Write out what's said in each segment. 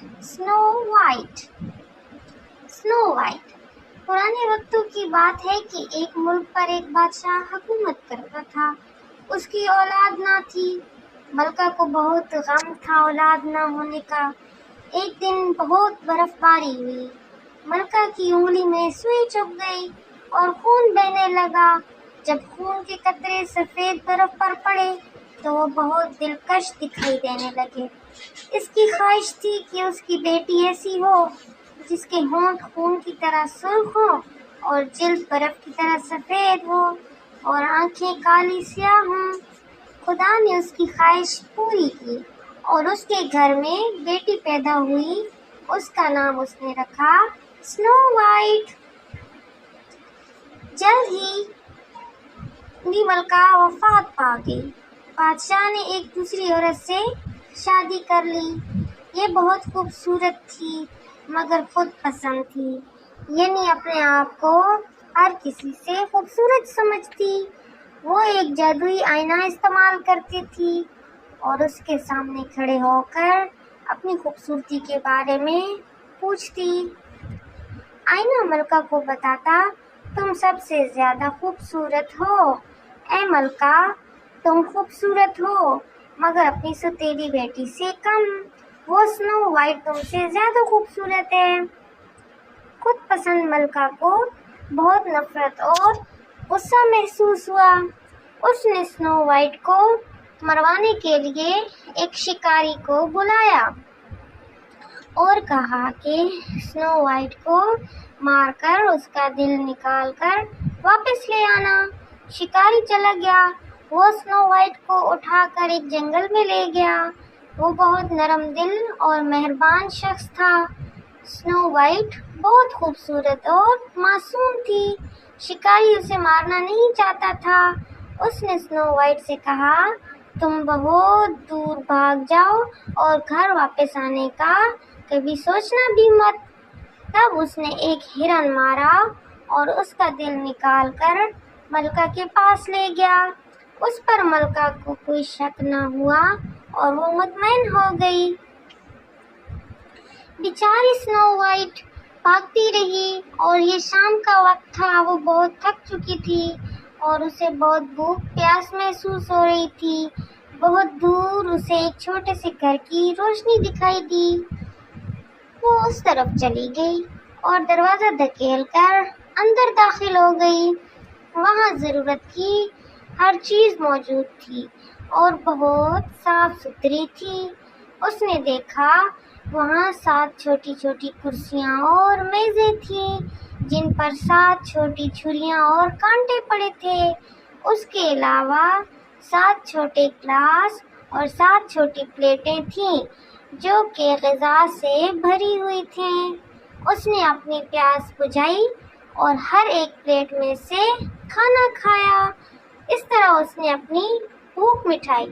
Snow white. Snow white पुराने वक्तों की बात है कि एक मुल्क पर एक बादशाह हुकूमत करता था। उसकी औलाद ना थी। मलका को बहुत गम था औलाद ना होने का। एक दिन बहुत बर्फबारी हुई। मलका की उंगली में सुई चुभ गई और खून बहने लगा। जब खून के कतरे सफेद बर्फ पर पड़े तो वो बहुत दिलकश दिखाई देने लगे। इसकी ख्वाहिश थी कि उसकी बेटी ऐसी हो जिसके होंठ खून की तरह सुर्ख हो और जिल्द बर्फ की तरह सफेद हो और आंखें काली स्याह हों। खुदा ने उसकी ख्वाहिश पूरी की और उसके घर में बेटी पैदा हुई। उसका नाम उसने रखा स्नो वाइट। जल्द ही मलका वफात पा गई। बादशाह ने एक दूसरी औरत से शादी कर ली। ये बहुत खूबसूरत थी मगर खुद पसंद थी, यानी अपने आप को हर किसी से खूबसूरत समझती। वो एक जादुई आईना इस्तेमाल करती थी और उसके सामने खड़े होकर अपनी खूबसूरती के बारे में पूछती। आईना मलका को बताता, तुम सबसे ज्यादा खूबसूरत हो। ऐ मलका, तुम खूबसूरत हो मगर अपनी सौतेली बेटी से कम। वो स्नो वाइट तुमसे ज्यादा खूबसूरत है। खुद पसंद मलका को बहुत नफरत और गुस्सा महसूस हुआ। उसने स्नो वाइट को मरवाने के लिए एक शिकारी को बुलाया और कहा कि स्नो वाइट को मारकर उसका दिल निकाल कर वापस ले आना। शिकारी चला गया। वो स्नो वाइट को उठाकर एक जंगल में ले गया। वो बहुत नरम दिल और मेहरबान शख्स था। स्नो वाइट बहुत खूबसूरत और मासूम थी। शिकारी उसे मारना नहीं चाहता था। उसने स्नो वाइट से कहा, तुम बहुत दूर भाग जाओ और घर वापस आने का कभी सोचना भी मत। तब उसने एक हिरन मारा और उसका दिल निकाल कर मलका के पास ले गया। उस पर मलका को कोई शक न हुआ और वो मुतमईन हो गई। बेचारी स्नो वाइट भागती रही और ये शाम का वक्त था। वो बहुत थक चुकी थी और उसे बहुत भूख प्यास महसूस हो रही थी। बहुत दूर उसे एक छोटे से घर की रोशनी दिखाई दी। वो उस तरफ चली गई और दरवाजा धकेल कर अंदर दाखिल हो गई। वहाँ जरूरत की हर चीज मौजूद थी और बहुत साफ सुथरी थी। उसने देखा वहाँ 7 छोटी छोटी कुर्सियाँ और मेजें थीं जिन पर 7 छोटी छुरियाँ और कांटे पड़े थे। उसके अलावा 7 छोटे ग्लास और 7 छोटी प्लेटें थीं जो कि ग़िज़ा से भरी हुई थीं। उसने अपनी प्यास बुझाई और हर एक प्लेट में से खाना खाया। इस तरह उसने अपनी भूख मिटाई।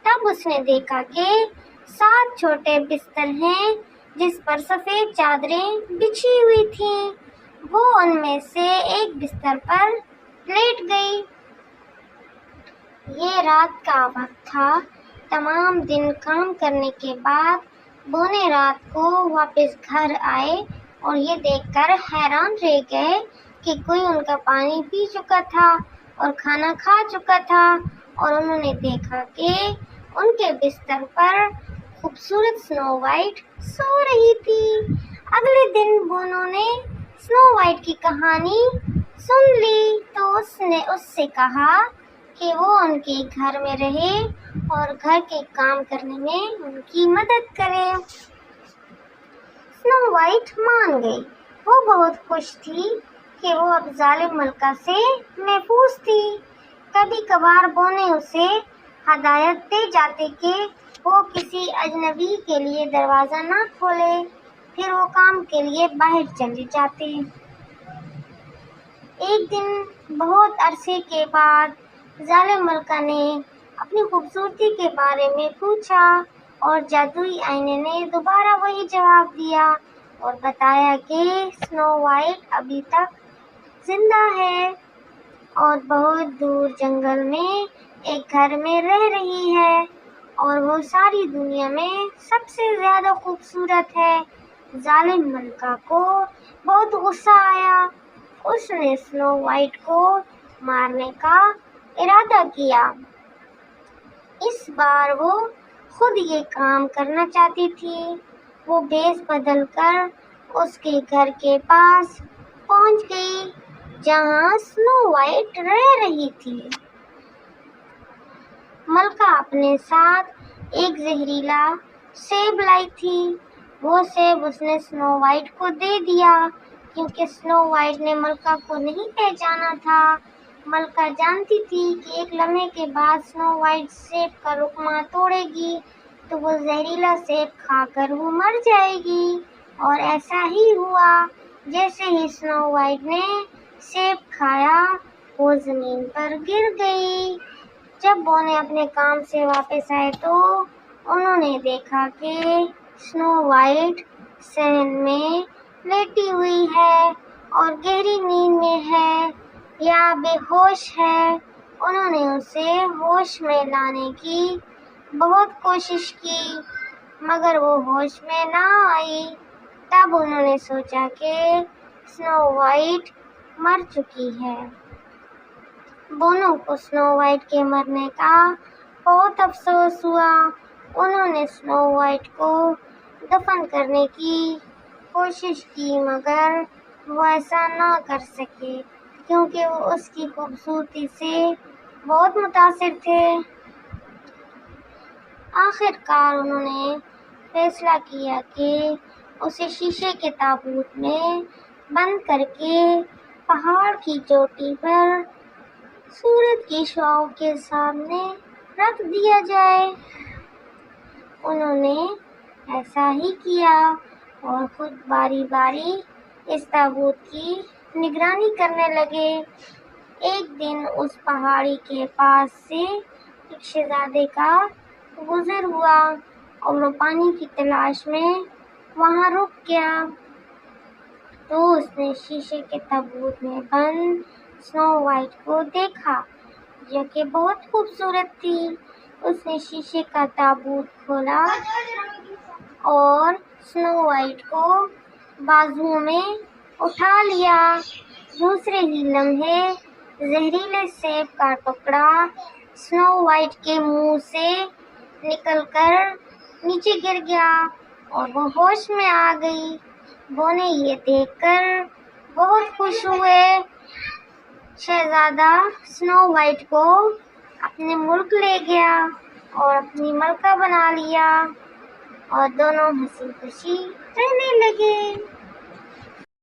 तब उसने देखा कि 7 छोटे बिस्तर हैं जिस पर सफ़ेद चादरें बिछी हुई थीं। वो उनमें से एक बिस्तर पर लेट गई। ये रात का वक्त था। तमाम दिन काम करने के बाद बोने रात को वापस घर आए और ये देखकर हैरान रह गए कि कोई उनका पानी पी चुका था और खाना खा चुका था और उन्होंने देखा कि उनके बिस्तर पर खूबसूरत स्नो वाइट सो रही थी। अगले दिन बोनो ने स्नो वाइट की कहानी सुन ली तो उसने उससे कहा कि वो उनके घर में रहे और घर के काम करने में उनकी मदद करे। स्नो वाइट मान गई। वो बहुत खुश थी कि वो अब जालिम मलका से महफूज थी। कभी कभार बोने उसे हदायत दे जाते कि वो किसी अजनबी के लिए दरवाज़ा ना खोले। फिर वो काम के लिए बाहर चले जाते। एक दिन बहुत अरसे के बाद जालिम मलका ने अपनी खूबसूरती के बारे में पूछा और जादुई आईने ने दोबारा वही जवाब दिया और बताया कि स्नो वाइट अभी तक जिंदा है और बहुत दूर जंगल में एक घर में रह रही है। اور وہ ساری دنیا میں سب سے زیادہ خوبصورت ہے۔ ظالم ملکہ کو بہت غصہ آیا۔ اس نے سنو وائٹ کو مارنے کا ارادہ کیا۔ اس بار وہ خود یہ کام کرنا چاہتی تھی۔ وہ بھیس بدل کر اس کے گھر کے پاس پہنچ گئی جہاں سنو وائٹ رہ رہی تھی۔ ملکہ اپنے ساتھ ایک زہریلا سیب لائی تھی۔ وہ سیب اس نے سنو وائٹ کو دے دیا کیونکہ سنو وائٹ نے ملکہ کو نہیں پہچانا تھا۔ ملکہ جانتی تھی کہ ایک لمحے کے بعد سنو وائٹ سیب کا لقمہ توڑے گی تو وہ زہریلا سیب کھا کر وہ مر جائے گی، اور ایسا ہی ہوا۔ جیسے ہی سنو وائٹ نے سیب کھایا وہ زمین پر گر گئی۔ جب بونے اپنے کام سے واپس آئے تو انہوں نے دیکھا کہ سنو وائٹ صحن میں لیٹی ہوئی ہے اور گہری نیند میں ہے یا بے ہوش ہے۔ انہوں نے اسے ہوش میں لانے کی بہت کوشش کی مگر وہ ہوش میں نہ آئی۔ تب انہوں نے سوچا کہ سنو وائٹ مر چکی ہے۔ دونوں کو سنو وائٹ کے مرنے کا بہت افسوس ہوا۔ انہوں نے سنو وائٹ کو دفن کرنے کی کوشش کی مگر وہ ایسا نہ کر سکے کیونکہ وہ اس کی خوبصورتی سے بہت متاثر تھے۔ آخر کار انہوں نے فیصلہ کیا کہ اسے شیشے کے تابوت میں بند کر کے پہاڑ کی چوٹی پر سورج کی شعاعوں کے سامنے رکھ دیا جائے۔ انہوں نے ایسا ہی کیا اور خود باری باری اس تابوت کی نگرانی کرنے لگے۔ ایک دن اس پہاڑی کے پاس سے ایک شہزادے کا گزر ہوا اور وہ پانی کی تلاش میں وہاں رک گیا تو اس نے شیشے کے تابوت میں بند سنو وائٹ کو دیکھا جو کہ بہت خوبصورت تھی۔ اس نے شیشے کا تابوت کھولا اور سنو وائٹ کو بازوؤں میں اٹھا لیا۔ دوسرے ہی لمحے زہریلے سیب کا ٹکڑا سنو وائٹ کے منہ سے نکل کر نیچے گر گیا اور وہ ہوش میں آ گئی۔ بونے یہ دیکھ کر بہت خوش ہوئے۔ شہزادہ سنو وائٹ کو اپنے ملک لے گیا اور اپنی ملکہ بنا لیا اور دونوں ہنسی خوشی رہنے لگے۔